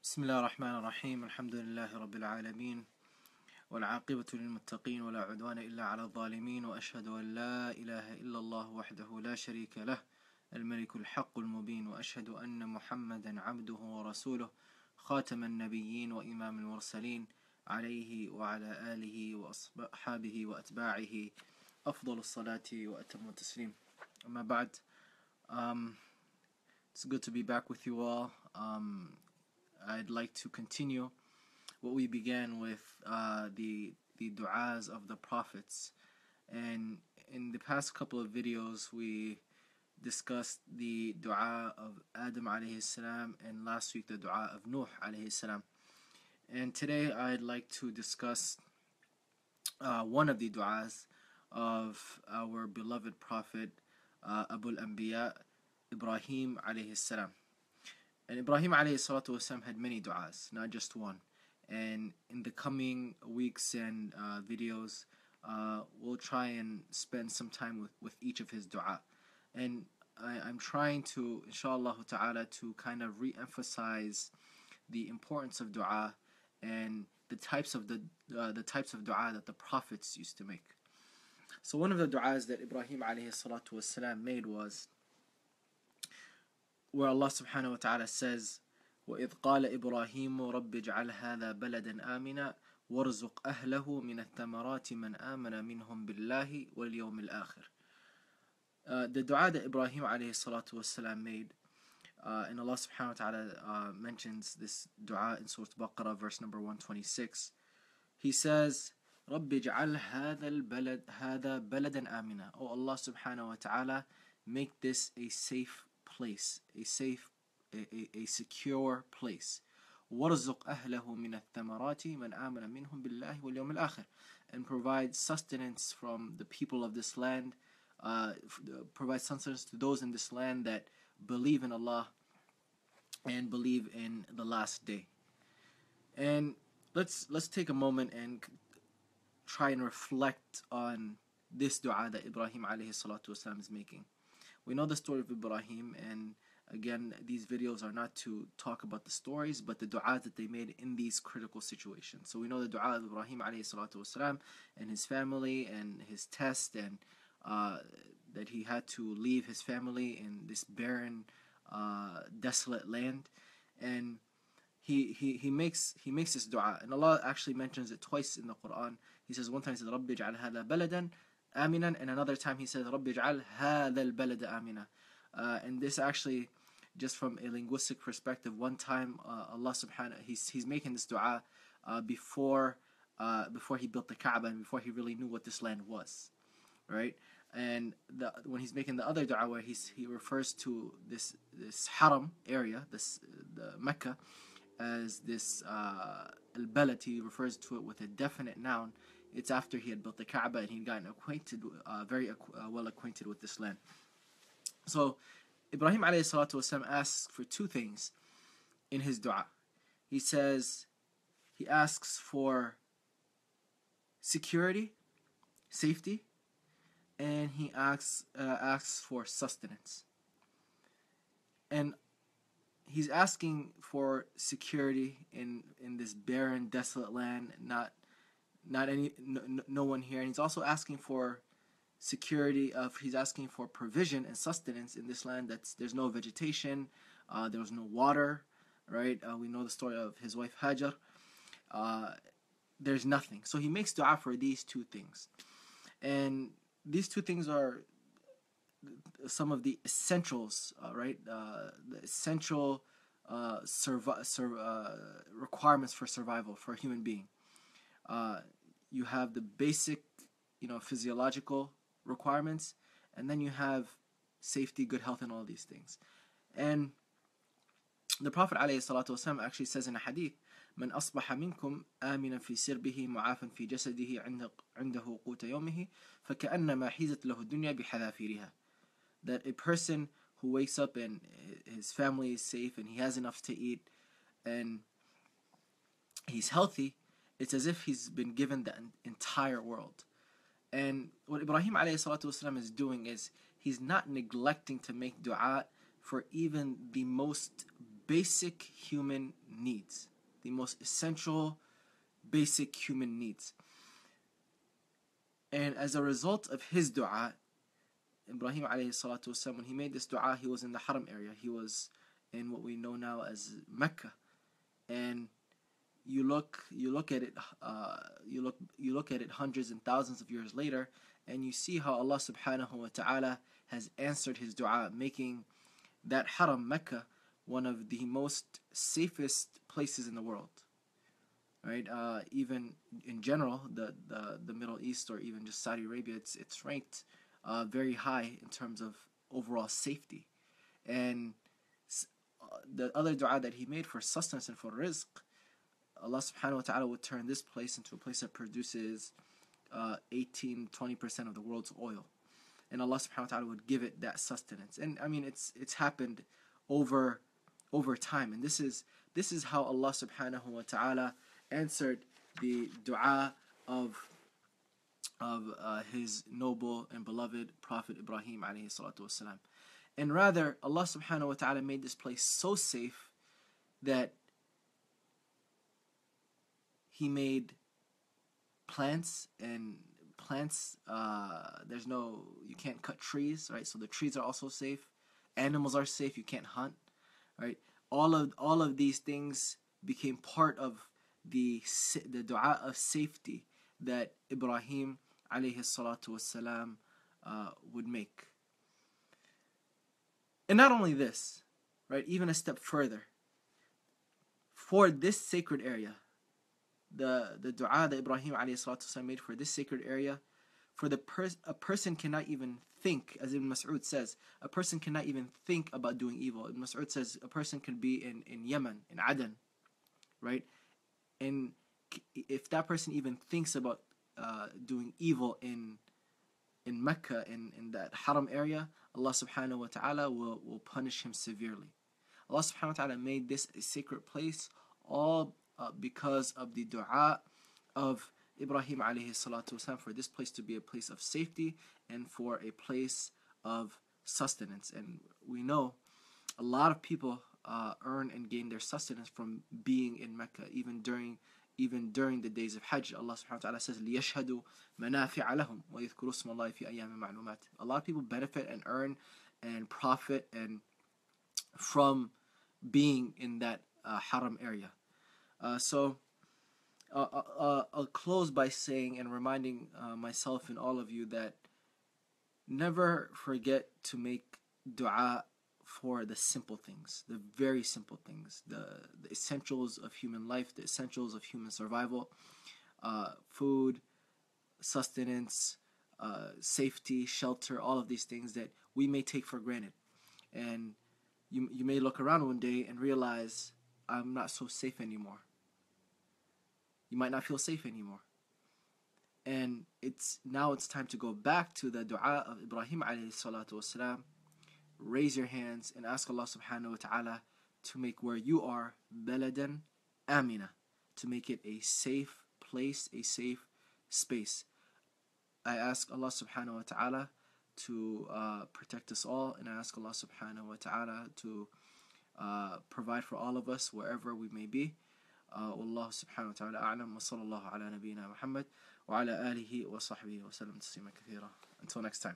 بسم الله الرحمن الرحيم الحمد لله رب العالمين والعاقبة للمتقين ولا عدوان إلا على الظالمين وأشهد أن لا إله إلا الله وحده لا شريك له الملك الحق المبين وأشهد أن محمدا عبده ورسوله خاتم النبيين وإمام المرسلين عليه وعلى آله وأصحابه وأتباعه أفضل الصلاة وأتم التسليم. أما بعد, it's good to be back with you all. I'd like to continue what we began with, the du'as of the prophets. And in the past couple of videos, we discussed the du'a of Adam alayhi salam, and last week the du'a of Nuh alayhi salam. And today I'd like to discuss one of the du'as of our beloved prophet, Abu al-Anbiya, Ibrahim alayhi salam. And Ibrahim alayhi salatu wasalam had many du'as, not just one. And in the coming weeks and videos, we'll try and spend some time with each of his du'a. And I'm trying to, inshallah ta'ala, to kind of re-emphasize the importance of du'a and the types of du'a that the prophets used to make. So one of the du'as that Ibrahim alayhi salatu wasalam made was where Allah subhanahu wa ta'ala says, وَإِذْ قَالَ إِبْرَاهِيمُ رَبِّ اجْعَلْ هَذَا بَلَدًا آمِنًا وَارْزُقْ أَهْلَهُ مِنَ الثَّمَرَاتِ مَنْ آمَنَ مِنْهُمْ بِاللَّهِ وَالْيَوْمِ الْآخِرِ. The dua that Ibrahim alayhi salatu wasalam made, and Allah subhanahu wa ta'ala mentions this dua in Surah Baqarah, verse number 126. He says, رَبِّ اجْعَلْ هَذَا بَلَدًا آمِنًا. Oh Allah subhanahu wa ta'ala, make this a safe place, a secure place. وَارْزُقْ أَهْلَهُ مِنَ الثَّمَرَاتِ مَنْ آمَنَ مِنْهُمْ بِاللَّهِ وَالْيَوْمِ الْآخِرِ. And provide sustenance from the people of this land, provide sustenance to those in this land that believe in Allah and believe in the last day. And let's take a moment and try and reflect on this dua that Ibrahim alayhi salatu wasalam is making. We know the story of Ibrahim, and again, these videos are not to talk about the stories, but the du'as that they made in these critical situations. So we know the du'a of Ibrahim alayhi salatu wasalam and his family and his test, and that he had to leave his family in this barren, desolate land. And he makes this du'a, and Allah actually mentions it twice in the Quran. He says one time, he says, رَبِّ اجْعَلْ هَذَا بَلَدًا آمِنًا, and another time he says, رَبِّ اجْعَلْ هَذَا الْبَلَدَ آمِنًا. And this actually, just from a linguistic perspective, one time Allah subhanahu, he's making this dua before he built the Kaaba and before he really knew what this land was, right? And when he's making the other dua where he refers to this haram area, the Mecca, as this al-balad, he refers to it with a definite noun. It's after he had built the Kaaba and he'd gotten very well acquainted with this land. So Ibrahim alayhi salatu wasalam asks for two things in his dua. He asks for security, safety, and he asks for sustenance. And he's asking for security in this barren, desolate land, no one here. And he's also asking for security he's asking for provision and sustenance in this land there's no vegetation, there was no water, right? We know the story of his wife Hajar. There's nothing. So he makes dua for these two things. And these two things are some of the essentials, right? The essential requirements for survival for a human being. You have the basic, physiological requirements, and then you have safety, good health, and all these things. And the Prophet ﷺ actually says in a hadith, من أصبح منكم آمنا في سربه معافا في جسده عنده قوت يومه فكأنما حيزت له الدنيا بحذافيرها. That a person who wakes up and his family is safe and he has enough to eat and he's healthy, it's as if he's been given the entire world. And what Ibrahim alayhi salatu wasalam is doing is he's not neglecting to make dua for even the most basic human needs, the most essential, basic human needs. And as a result of his dua, Ibrahim alayhi salatu wasalam, when he made this dua, he was in the Haram area. He was in what we know now as Mecca. And you look at it, you look at it hundreds and thousands of years later, and you see how Allah subhanahu wa ta'ala has answered his dua, making that Haram, Mecca, one of the most safest places in the world. Right? Even in general, the Middle East, or even just Saudi Arabia, it's ranked very high in terms of overall safety. And the other dua that he made for sustenance and for rizq, Allah subhanahu wa ta'ala would turn this place into a place that produces 18-20% of the world's oil. And Allah subhanahu wa ta'ala would give it that sustenance. And I mean, it's happened over time. And this is how Allah subhanahu wa ta'ala answered the dua of his noble and beloved Prophet Ibrahim alayhi salatu wasalam. And rather, Allah subhanahu wa ta'ala made this place so safe that he made plants, you can't cut trees, right? So the trees are also safe. Animals are safe, you can't hunt, right? All of these things became part of the dua of safety that Ibrahim alayhi salatu wasalam would make. And not only this, right? Even a step further, for this sacred area, the dua that Ibrahim alayhi salatu wasalam made for this sacred area, for a person cannot even think, as Ibn Mas'ud says, a person cannot even think about doing evil. Ibn Mas'ud says a person can be in Yemen, in Aden, right? And if that person even thinks about doing evil in Mecca, in that Haram area, Allah subhanahu wa ta'ala will punish him severely. Allah subhanahu wa ta'ala made this a sacred place all because of the dua of Ibrahim alayhi salatu wasalam, for this place to be a place of safety and for a place of sustenance. And we know a lot of people earn and gain their sustenance from being in Mecca, even during the days of Hajj. Allah subhanahu wa ta'ala says, لِيَشْهَدُوا مَنَافِعَ لَهُمْ وَيَذْكُرُوا اسْمَ اللَّهِ فِي أَيَّامٍ مَعْلُومَاتٍ. A lot of people benefit and earn and profit and from being in that Haram area. So I'll close by saying and reminding myself and all of you that never forget to make dua for the simple things, the very simple things, the essentials of human life, the essentials of human survival, food, sustenance, safety, shelter, all of these things that we may take for granted. And you may look around one day and realize, I'm not so safe anymore. You might not feel safe anymore. And it's time to go back to the dua of Ibrahim alayhi salatu wasalam. Raise your hands and ask Allah subhanahu wa ta'ala to make where you are baladan amina, to make it a safe place, a safe space. I ask Allah subhanahu wa ta'ala to protect us all, and I ask Allah subhanahu wa ta'ala to provide for all of us wherever we may be. والله سبحانه وتعالى أعلم وصلى الله على نبينا محمد وعلى آله وصحبه وسلم تسليما كثيرا. Until next time.